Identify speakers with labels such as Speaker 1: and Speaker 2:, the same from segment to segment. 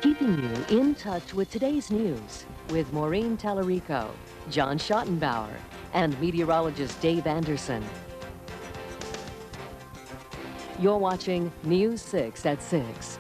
Speaker 1: Keeping you in touch with today's news with Maureen Tallarico, John Schottenbauer, and meteorologist Dave Anderson. You're watching News 6 at 6.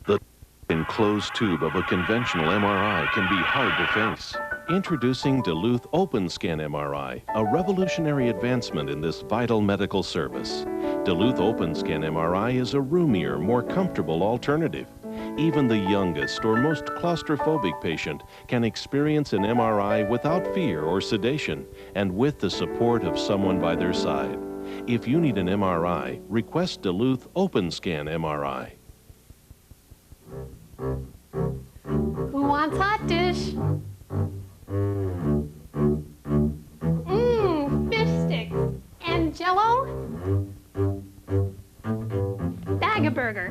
Speaker 2: The enclosed tube of a conventional MRI can be hard to face. Introducing Duluth Open Scan MRI, a revolutionary advancement in this vital medical service. Duluth Open Scan MRI is a roomier, more comfortable alternative. Even the youngest or most claustrophobic patient can experience an MRI without fear or sedation and with the support of someone by their side. If you need an MRI, request Duluth Open Scan MRI.
Speaker 3: Who wants hot dish? Fish sticks and Jell-O. Bag-a-burger.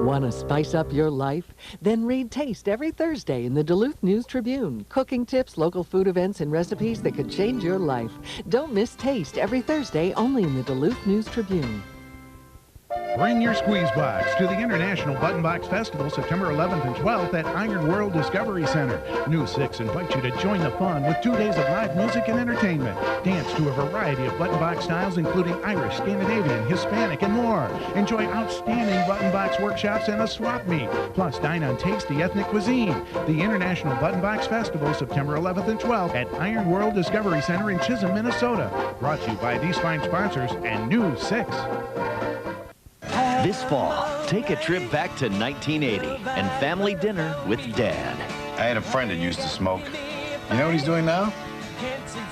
Speaker 1: Want to spice up your life? Then read Taste every Thursday in the Duluth News Tribune. Cooking tips, local food events, and recipes that could change your life. Don't miss Taste every Thursday only in the Duluth News Tribune.
Speaker 4: Bring your squeeze box to the International Button Box Festival September 11th and 12th at Iron World Discovery Center. News 6 invites you to join the fun with 2 days of live music and entertainment. Dance to a variety of button box styles including Irish, Scandinavian, Hispanic, and more. Enjoy outstanding button box workshops and a swap meet. Plus dine on tasty ethnic cuisine. The International Button Box Festival September 11th and 12th at Iron World Discovery Center in Chisholm, Minnesota. Brought to you by these fine sponsors and News 6.
Speaker 5: This fall, take a trip back to 1980 and family dinner with Dad.
Speaker 6: I had a friend that used to smoke. You know what he's doing now?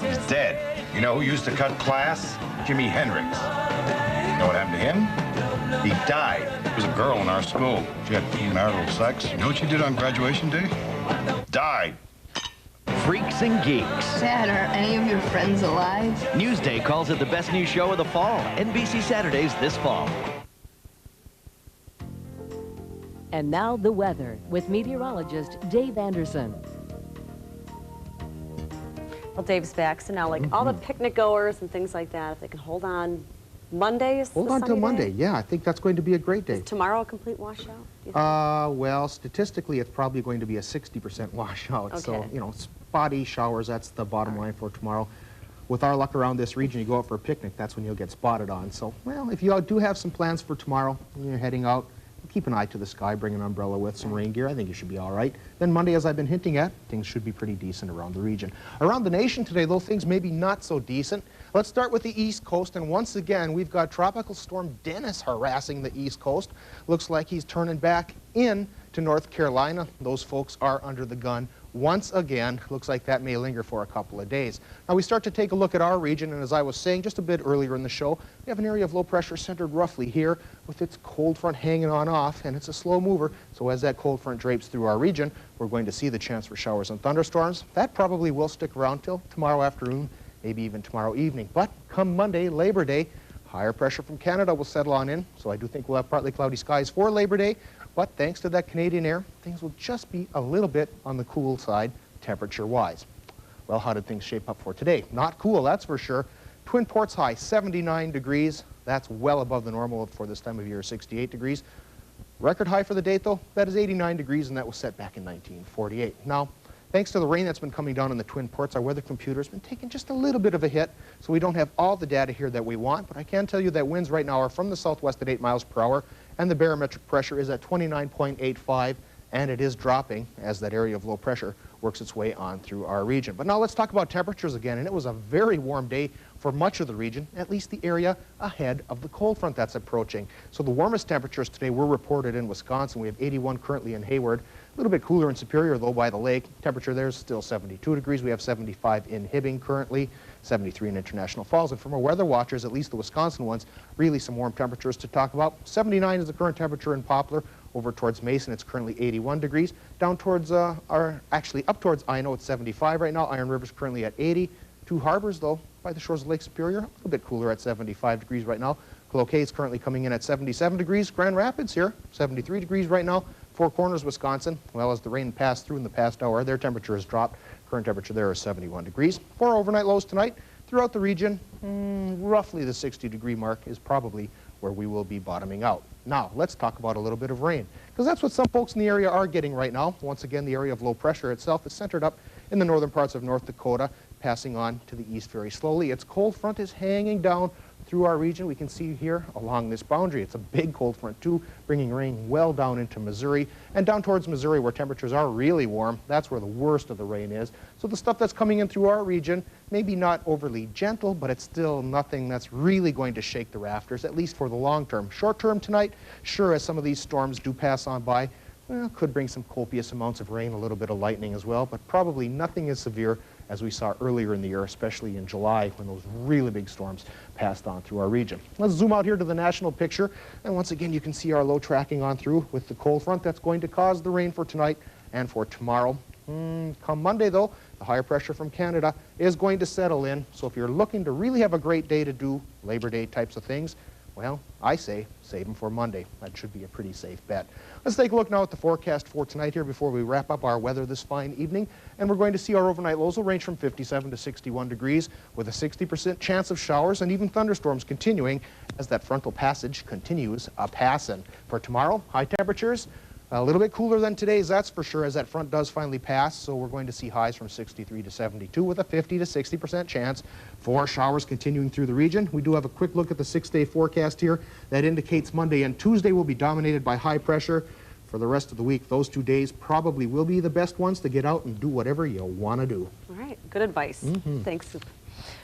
Speaker 6: He's dead. You know who used to cut class? Jimi Hendrix. You know what happened to him? He died. There was a girl in our school. She had premarital sex. You know what she did on graduation day? Died.
Speaker 5: Freaks and Geeks.
Speaker 7: Dad, are any of your friends alive?
Speaker 5: Newsday calls it the best new show of the fall. NBC Saturdays this fall.
Speaker 1: And now the weather with meteorologist Dave Anderson.
Speaker 8: Well, Dave's back, so now all the picnic goers and things like that, if they can hold on Mondays.
Speaker 9: Hold on till Monday. Yeah, I think that's going to be a great day.
Speaker 8: Is tomorrow a complete washout?
Speaker 9: Well, statistically, it's probably going to be a 60% washout.
Speaker 8: Okay.
Speaker 9: So, you know, spotty showers, that's the bottom line for tomorrow. With our luck around this region, you go out for a picnic, that's when you'll get spotted on. So, well, if you do have some plans for tomorrow, when you're heading out, keep an eye to the sky, bring an umbrella with some rain gear. I think you should be all right. Then Monday, as I've been hinting at, things should be pretty decent around the region. Around the nation today, though, things may be not so decent. Let's start with the East Coast, and once again, we've got Tropical Storm Dennis harassing the East Coast. Looks like he's turning back in to North Carolina. Those folks are under the gun once again. Looks like that may linger for a couple of days. Now we start to take a look at our region, and as I was saying just a bit earlier in the show, we have an area of low pressure centered roughly here with its cold front hanging on off, and it's a slow mover. So as that cold front drapes through our region, we're going to see the chance for showers and thunderstorms. That probably will stick around till tomorrow afternoon, maybe even tomorrow evening. But come Monday, Labor Day, higher pressure from Canada will settle on in, so I do think we'll have partly cloudy skies for Labor Day. But thanks to that Canadian air, things will just be a little bit on the cool side, temperature-wise. Well, how did things shape up for today? Not cool, that's for sure. Twin Ports high, 79 degrees. That's well above the normal for this time of year, 68 degrees. Record high for the date, though, that is 89 degrees, and that was set back in 1948. Now, thanks to the rain that's been coming down in the Twin Ports, our weather computer's been taking just a little bit of a hit, so we don't have all the data here that we want, but I can tell you that winds right now are from the southwest at 8 miles per hour, and the barometric pressure is at 29.85, and it is dropping as that area of low pressure works its way on through our region. But now let's talk about temperatures again, and it was a very warm day for much of the region, at least the area ahead of the cold front that's approaching. So the warmest temperatures today were reported in Wisconsin. We have 81 currently in Hayward. A little bit cooler in Superior, though, by the lake. Temperature there is still 72 degrees. We have 75 in Hibbing currently, 73 in International Falls. And from our weather watchers, at least the Wisconsin ones, really some warm temperatures to talk about. 79 is the current temperature in Poplar. Over towards Mason, it's currently 81 degrees. Down towards, actually up towards Ino, it's 75 right now. Iron River's currently at 80. Two harbors, though, by the shores of Lake Superior, a little bit cooler at 75 degrees right now. Cloquet is currently coming in at 77 degrees. Grand Rapids here, 73 degrees right now. Four Corners, Wisconsin, well, as the rain passed through in the past hour, their temperature has dropped. Current temperature there is 71 degrees. For overnight lows tonight, throughout the region, roughly the 60-degree mark is probably where we will be bottoming out. Now, let's talk about a little bit of rain, because that's what some folks in the area are getting right now. Once again, the area of low pressure itself is centered up in the northern parts of North Dakota, passing on to the east very slowly. Its cold front is hanging down through our region. We can see here along this boundary. It's a big cold front too, bringing rain well down into Missouri and down towards Missouri where temperatures are really warm. That's where the worst of the rain is. So the stuff that's coming in through our region, maybe not overly gentle, but it's still nothing that's really going to shake the rafters, at least for the long term. Short term tonight, sure, as some of these storms do pass on by, well, could bring some copious amounts of rain, a little bit of lightning as well, but probably nothing as severe as we saw earlier in the year, especially in July when those really big storms passed on through our region. Let's zoom out here to the national picture, and once again you can see our low tracking on through with the cold front that's going to cause the rain for tonight and for tomorrow. Come Monday though, the higher pressure from Canada is going to settle in, so if you're looking to really have a great day to do Labor Day types of things, well, I say save them for Monday. That should be a pretty safe bet. Let's take a look now at the forecast for tonight here before we wrap up our weather this fine evening. And we're going to see our overnight lows will range from 57 to 61 degrees with a 60% chance of showers and even thunderstorms continuing as that frontal passage continues a-passin'. For tomorrow, high temperatures, a little bit cooler than today's, that's for sure, as that front does finally pass. So we're going to see highs from 63 to 72 with a 50 to 60% chance for showers continuing through the region. We do have a quick look at the 6-day forecast here that indicates Monday and Tuesday will be dominated by high pressure. For the rest of the week, those 2 days probably will be the best ones to get out and do whatever you want to do.
Speaker 8: All right, good advice. Thanks, Soup.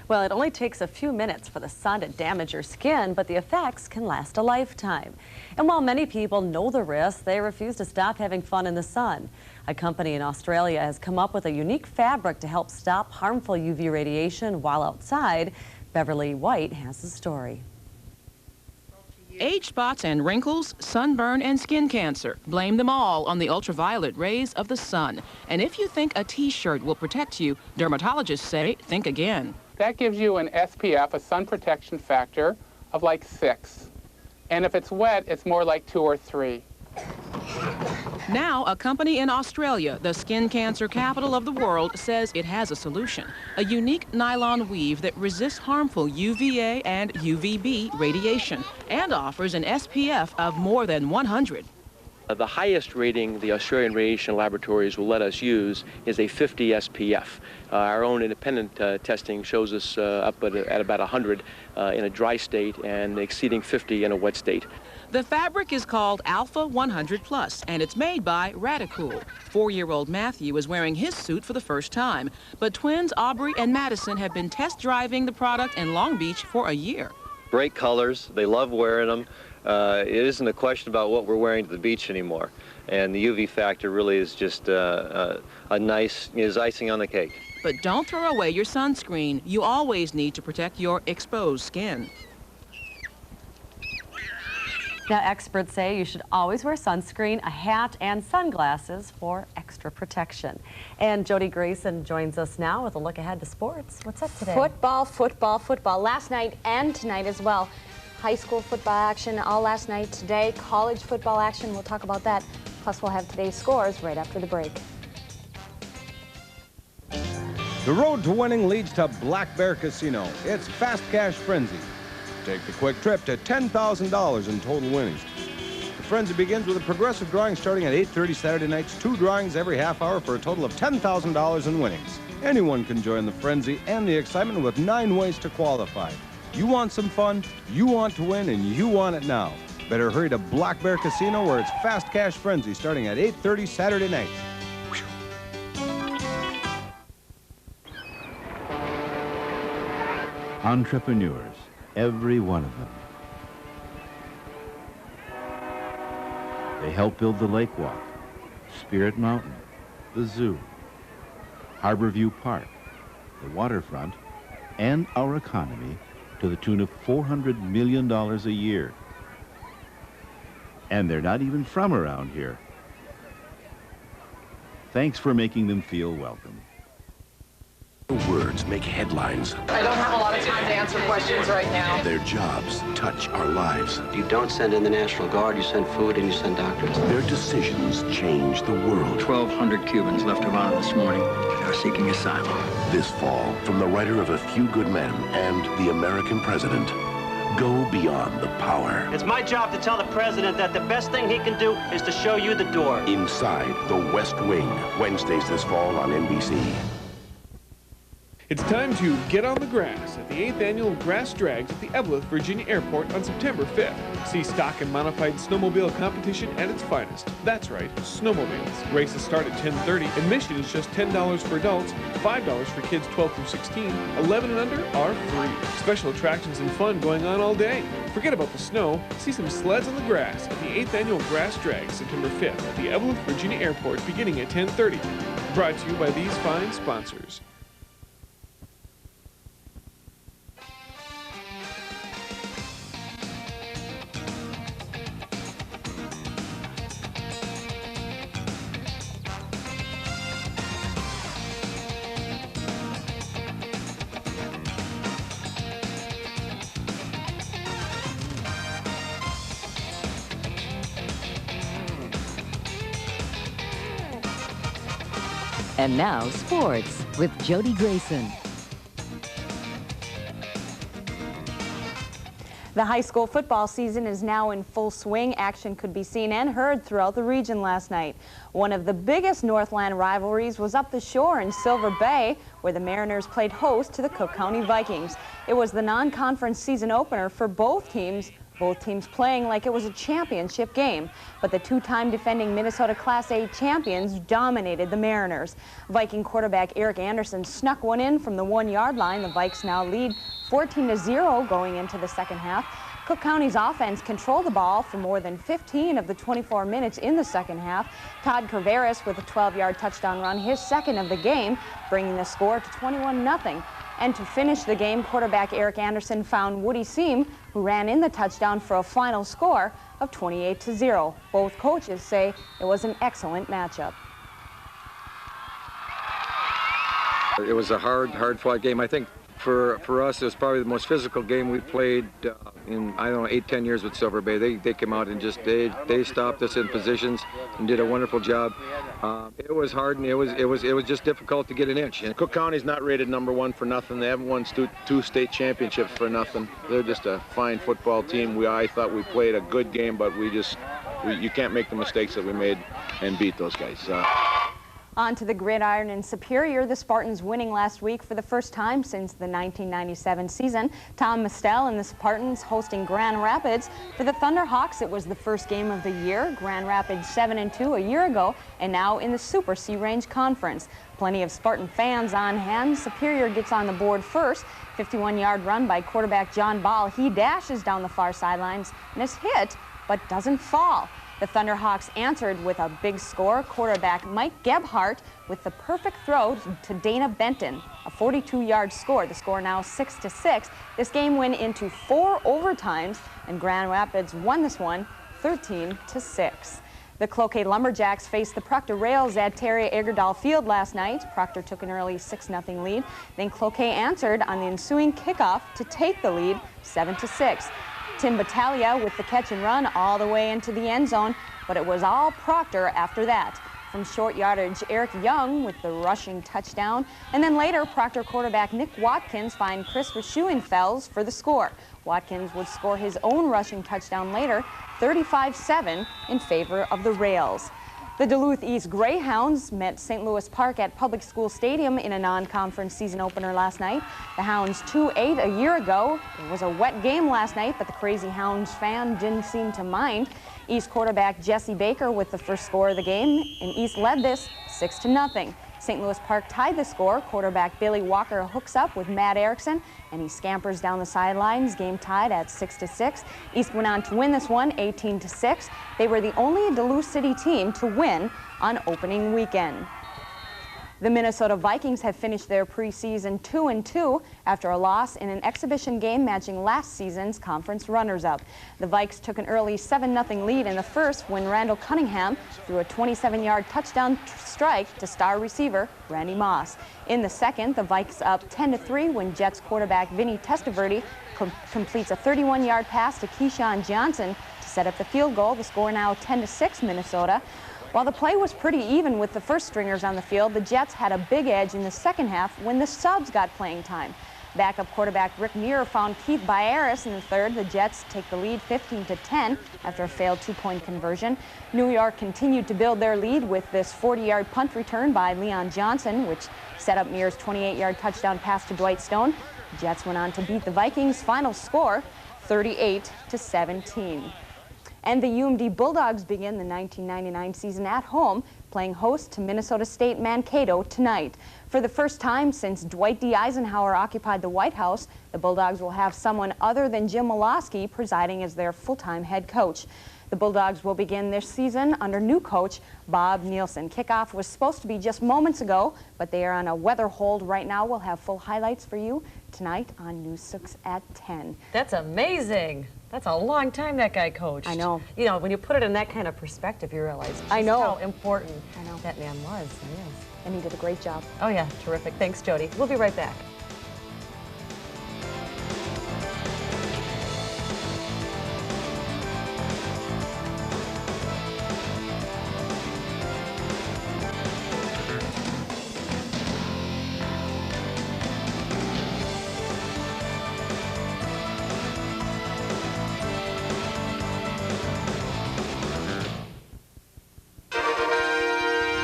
Speaker 8: Well, it only takes a few minutes for the sun to damage your skin, but the effects can last a lifetime. And while many people know the risks, they refuse to stop having fun in the sun. A company in Australia has come up with a unique fabric to help stop harmful UV radiation while outside. Beverly White has the story.
Speaker 10: Age spots and wrinkles, sunburn and skin cancer. Blame them all on the ultraviolet rays of the sun. And if you think a t-shirt will protect you, dermatologists say think again.
Speaker 11: That gives you an SPF, a sun protection factor, of like 6. And if it's wet, it's more like 2 or 3.
Speaker 10: Now, a company in Australia, the skin cancer capital of the world, says it has a solution. A unique nylon weave that resists harmful UVA and UVB radiation and offers an SPF of more than 100.
Speaker 12: The highest rating the Australian radiation laboratories will let us use is a 50 SPF. Our own independent testing shows us up at about 100 in a dry state and exceeding 50 in a wet state.
Speaker 10: The fabric is called Alpha 100 Plus, and it's made by Radicool. 4-year-old Matthew is wearing his suit for the first time, but twins Aubrey and Madison have been test driving the product in Long Beach for a year.
Speaker 13: Great colors, they love wearing them. It isn't a question about what we're wearing to the beach anymore, and the UV factor really is just is icing on the cake.
Speaker 10: But don't throw away your sunscreen. You always need to protect your exposed skin.
Speaker 8: Now, experts say you should always wear sunscreen, a hat, and sunglasses for extra protection. And Jody Grayson joins us now with a look ahead to sports. What's up today?
Speaker 14: Football, football, football. Last night and tonight as well. High school football action all last night. Today, college football action. We'll talk about that. Plus, we'll have today's scores right after the break.
Speaker 15: The road to winning leads to Black Bear Casino. It's Fast Cash Frenzy. Take the quick trip to $10,000 in total winnings. The frenzy begins with a progressive drawing starting at 8:30 Saturday nights. 2 drawings every half hour for a total of $10,000 in winnings. Anyone can join the frenzy and the excitement with 9 ways to qualify. You want some fun, you want to win, and you want it now. Better hurry to Black Bear Casino where it's Fast Cash Frenzy starting at 8:30 Saturday nights.
Speaker 16: Entrepreneurs, every one of them. They help build the Lake Walk, Spirit Mountain, the zoo, Harborview Park, the waterfront, and our economy to the tune of $400 million a year. And they're not even from around here. Thanks for making them feel welcome.
Speaker 17: Words make headlines.
Speaker 18: I don't have a lot of time to answer questions right now.
Speaker 17: Their jobs touch our lives.
Speaker 19: You don't send in the National Guard, you send food and you send doctors.
Speaker 17: Their decisions change the world.
Speaker 20: 1,200 Cubans left Havana this morning. They are seeking asylum.
Speaker 17: This fall, from the writer of A Few Good Men and The American President, go beyond the power.
Speaker 21: It's my job to tell the president that the best thing he can do is to show you the door.
Speaker 17: Inside the West Wing, Wednesdays this fall on NBC.
Speaker 22: It's time to get on the grass at the 8th Annual Grass Drags at the Evelyn, Virginia Airport on September 5th. See stock and modified snowmobile competition at its finest. That's right, snowmobiles. Races start at 10:30. Admission is just $10 for adults, $5 for kids 12 through 16. 11 and under are free. Special attractions and fun going on all day. Forget about the snow. See some sleds on the grass at the 8th Annual Grass Drags September 5th at the Evelyn, Virginia Airport beginning at 10:30. Brought to you by these fine sponsors.
Speaker 23: And now, sports with Jody Grayson.
Speaker 14: The high school football season is now in full swing. Action could be seen and heard throughout the region last night. One of the biggest Northland rivalries was up the shore in Silver Bay, where the Mariners played host to the Cook County Vikings. It was the non-conference season opener for both teams playing like it was a championship game. But the two-time defending Minnesota Class A champions dominated the Mariners. Viking quarterback Eric Anderson snuck one in from the 1-yard line. The Vikes now lead 14-0 going into the second half. Cook County's offense controlled the ball for more than 15 of the 24 minutes in the second half. Todd Kerveris with a 12-yard touchdown run, his second of the game, bringing the score to 21-0. And to finish the game, quarterback Eric Anderson found Woody Seam, who ran in the touchdown for a final score of 28-0. Both coaches say it was an excellent matchup.
Speaker 24: It was a hard-fought game. I think for us, it was probably the most physical game we played in, I don't know, 8-10 years with Silver Bay. They came out and just, they stopped us in positions and did a wonderful job. It was hard, and it was just difficult to get an inch. And
Speaker 25: Cook County's not rated #1 for nothing. They haven't won two state championships for nothing. They're just a fine football team. I thought we played a good game, but you can't make the mistakes that we made and beat those guys.
Speaker 14: On to the gridiron in Superior. The Spartans winning last week for the first time since the 1997 season. Tom Mistel and the Spartans hosting Grand Rapids. For the Thunderhawks, it was the first game of the year. Grand Rapids 7-2 a year ago, and now in the Super C Range Conference. Plenty of Spartan fans on hand. Superior gets on the board first. 51-yard run by quarterback John Ball. He dashes down the far sidelines and is hit, but doesn't fall. The Thunderhawks answered with a big score. Quarterback Mike Gebhardt with the perfect throw to Dana Benton, a 42-yard score. The score now 6-6. This game went into 4 overtimes, and Grand Rapids won this one 13-6. The Cloquet Lumberjacks faced the Proctor Rails at Terry Egerdahl Field last night. Proctor took an early 6-0 lead. Then Cloquet answered on the ensuing kickoff to take the lead 7-6. Tim Battaglia with the catch and run all the way into the end zone, but it was all Proctor after that. From short yardage, Eric Young with the rushing touchdown, and then later Proctor quarterback Nick Watkins find Chris Verschuenfels for the score. Watkins would score his own rushing touchdown later, 35-7 in favor of the Rails. The Duluth East Greyhounds met St. Louis Park at Public School Stadium in a non-conference season opener last night. The Hounds 2-8 a year ago. It was a wet game last night, but the Crazy Hounds fan didn't seem to mind. East quarterback Jesse Baker with the first score of the game, and East led this 6-0. St. Louis Park tied the score. Quarterback Billy Walker hooks up with Matt Erickson, and he scampers down the sidelines. Game tied at 6-6. East went on to win this one 18-6. They were the only Duluth City team to win on opening weekend. The Minnesota Vikings have finished their preseason 2-2 after a loss in an exhibition game matching last season's conference runners-up. The Vikes took an early 7-0 lead in the first when Randall Cunningham threw a 27-yard touchdown strike to star receiver Randy Moss. In the second, the Vikes up 10-3 when Jets quarterback Vinny Testaverde completes a 31-yard pass to Keyshawn Johnson to set up the field goal. The score now 10-6 Minnesota. While the play was pretty even with the first stringers on the field, the Jets had a big edge in the second half when the subs got playing time. Backup quarterback Rick Muir found Keith Byaris in the third. The Jets take the lead 15-10 after a failed two-point conversion. New York continued to build their lead with this 40-yard punt return by Leon Johnson, which set up Muir's 28-yard touchdown pass to Dwight Stone. The Jets went on to beat the Vikings' final score 38-17. And the UMD Bulldogs begin the 1999 season at home, playing host to Minnesota State Mankato tonight. For the first time since Dwight D. Eisenhower occupied the White House, the Bulldogs will have someone other than Jim Molosky presiding as their full-time head coach. The Bulldogs will begin this season under new coach Bob Nielsen. Kickoff was supposed to be just moments ago, but they are on a weather hold right now. We'll have full highlights for you tonight on News 6 at 10.
Speaker 8: That's amazing. That's a long time that guy coached.
Speaker 14: I know.
Speaker 8: You know, when you put it in that kind of perspective, you realize just how important that man was. He is.
Speaker 14: And he did a great job.
Speaker 8: Oh, yeah. Terrific. Thanks, Jody. We'll be right back.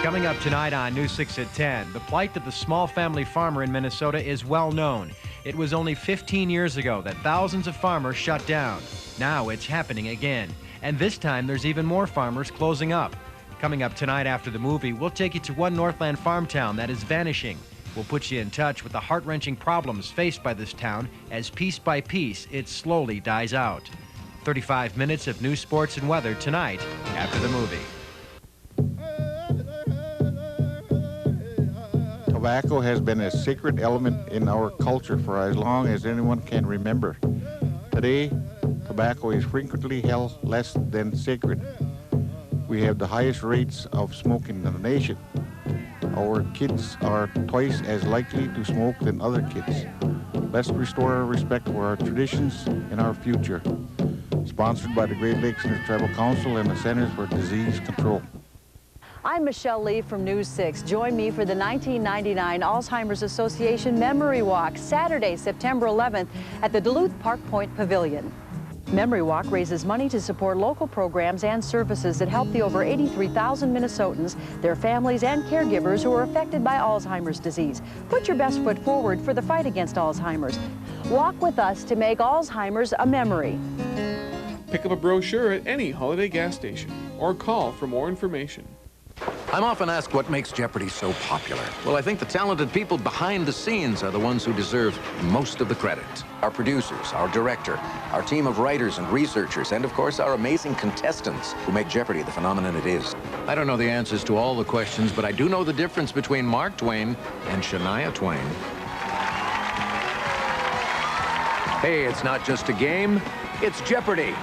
Speaker 2: Coming up tonight on News 6 at 10, the plight of the small family farmer in Minnesota is well known. It was only 15 years ago that thousands of farmers shut down. Now it's happening again. And this time there's even more farmers closing up. Coming up tonight after the movie, we'll take you to one Northland farm town that is vanishing. We'll put you in touch with the heart-wrenching problems faced by this town as piece by piece it slowly dies out. 35 minutes of news, sports, and weather tonight after the movie.
Speaker 3: Tobacco has been a secret element in our culture for as long as anyone can remember. Today, tobacco is frequently held less than sacred. We have the highest rates of smoking in the nation. Our kids are twice as likely to smoke than other kids. Let's restore our respect for our traditions and our future. Sponsored by the Great Lakes Tribal Council and the Centers for Disease Control.
Speaker 4: I'm Michelle Lee from News 6. Join me for the 1999 Alzheimer's Association Memory Walk, Saturday, September 11th at the Duluth Park Point Pavilion. Memory Walk raises money to support local programs and services that help the over 83,000 Minnesotans, their families, and caregivers who are affected by Alzheimer's disease. Put your best foot forward for the fight against Alzheimer's. Walk with us to make Alzheimer's a memory.
Speaker 22: Pick up a brochure at any Holiday gas station or call for more information.
Speaker 6: I'm often asked what makes Jeopardy so popular. Well, I think the talented people behind the scenes are the ones who deserve most of the credit. Our producers, our director, our team of writers and researchers, and of course our amazing contestants who make Jeopardy the phenomenon it is. I don't know the answers to all the questions, but I do know the difference between Mark Twain and Shania Twain. Hey, it's not just a game, it's Jeopardy!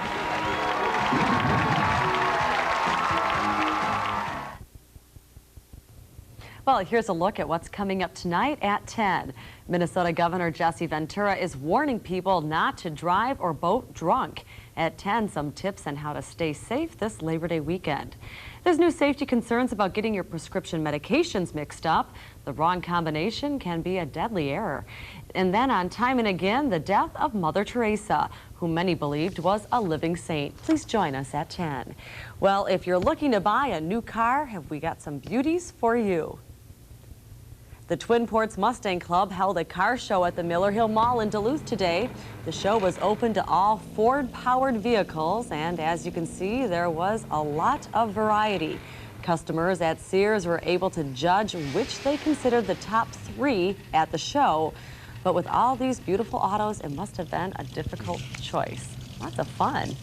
Speaker 8: Well, here's a look at what's coming up tonight at 10. Minnesota Governor Jesse Ventura is warning people not to drive or boat drunk. At 10, some tips on how to stay safe this Labor Day weekend. There's new safety concerns about getting your prescription medications mixed up. The wrong combination can be a deadly error. And then on Time and Again, the death of Mother Teresa, who many believed was a living saint. Please join us at 10. Well, if you're looking to buy a new car, have we got some beauties for you. The Twin Ports Mustang Club held a car show at the Miller Hill Mall in Duluth today. The show was open to all Ford-powered vehicles, and as you can see, there was a lot of variety. Customers at Sears were able to judge which they considered the top 3 at the show. But with all these beautiful autos, it must have been a difficult choice. Lots of fun.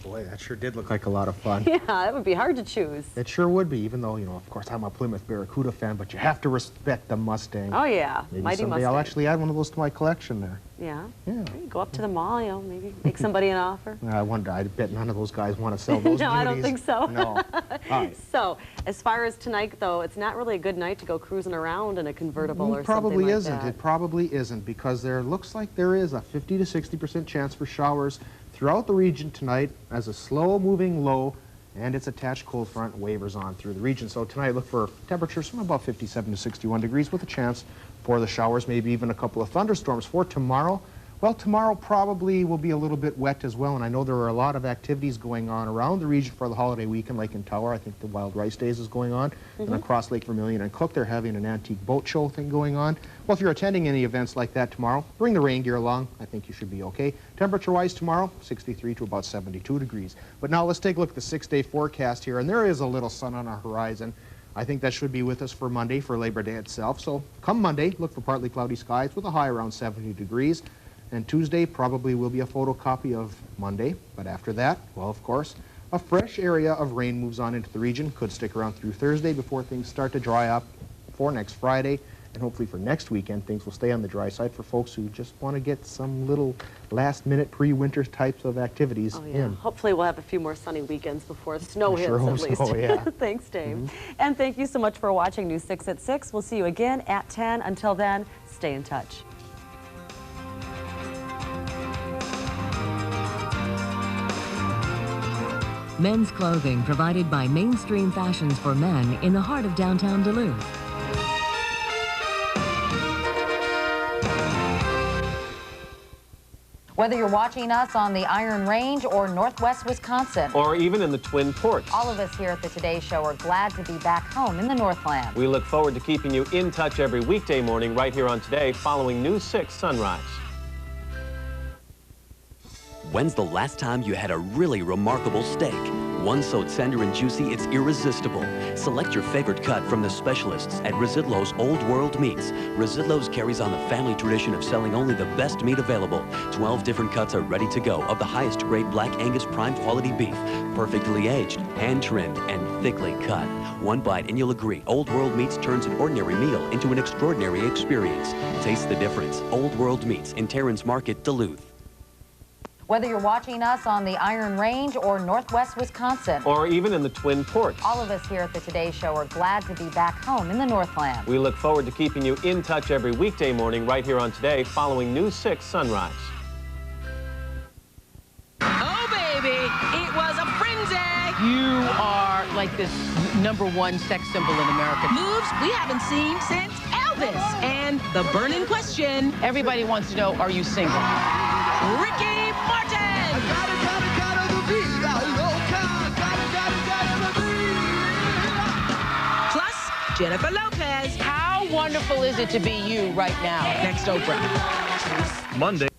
Speaker 1: Boy, that sure did look like a lot of fun.
Speaker 8: Yeah, that would be hard to choose.
Speaker 1: It sure would be, even though, you know, of course, I'm a Plymouth Barracuda fan, but you have to respect the Mustang.
Speaker 8: Oh, yeah.
Speaker 1: Maybe
Speaker 8: Mighty
Speaker 1: someday
Speaker 8: Mustang.
Speaker 1: I'll actually add one of those to my collection there.
Speaker 8: Yeah.
Speaker 1: Yeah.
Speaker 8: Go up to the mall, you know, maybe make somebody an offer.
Speaker 1: I bet none of those guys want to sell those
Speaker 8: No, I don't think so.
Speaker 1: No. All right.
Speaker 8: So, as far as tonight, though, it's not really a good night to go cruising around in a convertible or something like that.
Speaker 1: It probably isn't, because there looks like there is a 50 to 60% chance for showers throughout the region tonight as a slow-moving low and its attached cold front wavers on through the region. So tonight, look for temperatures from about 57 to 61 degrees with a chance for the showers, maybe even a couple of thunderstorms. For tomorrow, well, tomorrow probably will be a little bit wet as well, and I know there are a lot of activities going on around the region for the holiday weekend, like in Tower. I think the Wild Rice Days is going on, and across Lake Vermilion and Cook, they're having an antique boat show thing going on. Well, if you're attending any events like that tomorrow, bring the rain gear along. I think you should be okay. Temperature-wise tomorrow, 63 to about 72 degrees. But now let's take a look at the 6-day forecast here, and there is a little sun on our horizon. I think that should be with us for Monday, for Labor Day itself. So come Monday, look for partly cloudy skies with a high around 70 degrees. And Tuesday probably will be a photocopy of Monday. But after that, well, of course, a fresh area of rain moves on into the region. Could stick around through Thursday before things start to dry up for next Friday. And hopefully for next weekend, things will stay on the dry side for folks who just want to get some little last-minute pre-winter types of activities in.
Speaker 8: Hopefully we'll have a few more sunny weekends before snow hits, at least.
Speaker 1: So, yeah.
Speaker 8: Thanks, Dave. And thank you so much for watching News 6 at 6. We'll see you again at 10. Until then, stay in touch.
Speaker 23: Men's clothing provided by Mainstream Fashions for Men in the heart of downtown Duluth.
Speaker 4: Whether you're watching us on the Iron Range or Northwest Wisconsin,
Speaker 5: or even in the Twin Ports,
Speaker 4: all of us here at the Today Show are glad to be back home in the Northland.
Speaker 5: we look forward to keeping you in touch every weekday morning right here on Today following News 6 Sunrise.
Speaker 7: When's the last time you had a really remarkable steak? One so tender and juicy, it's irresistible. Select your favorite cut from the specialists at Residlo's Old World Meats. Residlo's carries on the family tradition of selling only the best meat available. 12 different cuts are ready to go of the highest grade Black Angus prime quality beef. Perfectly aged, hand-trimmed, and thickly cut. One bite and you'll agree, Old World Meats turns an ordinary meal into an extraordinary experience. Taste the difference. Old World Meats in Terrence Market, Duluth.
Speaker 4: Whether you're watching us on the Iron Range or Northwest Wisconsin,
Speaker 5: or even in the Twin Ports,
Speaker 4: all of us here at the Today Show are glad to be back home in the Northland.
Speaker 5: we look forward to keeping you in touch every weekday morning right here on Today following News 6 Sunrise.
Speaker 10: Oh, baby, it was a frenzy. You are like this #1 sex symbol in America. Moves we haven't seen since Elvis. And the burning question, everybody wants to know, are you single? Ricky Martin. Plus, Jennifer Lopez. How wonderful is it to be you right now? Next Oprah.
Speaker 9: Monday.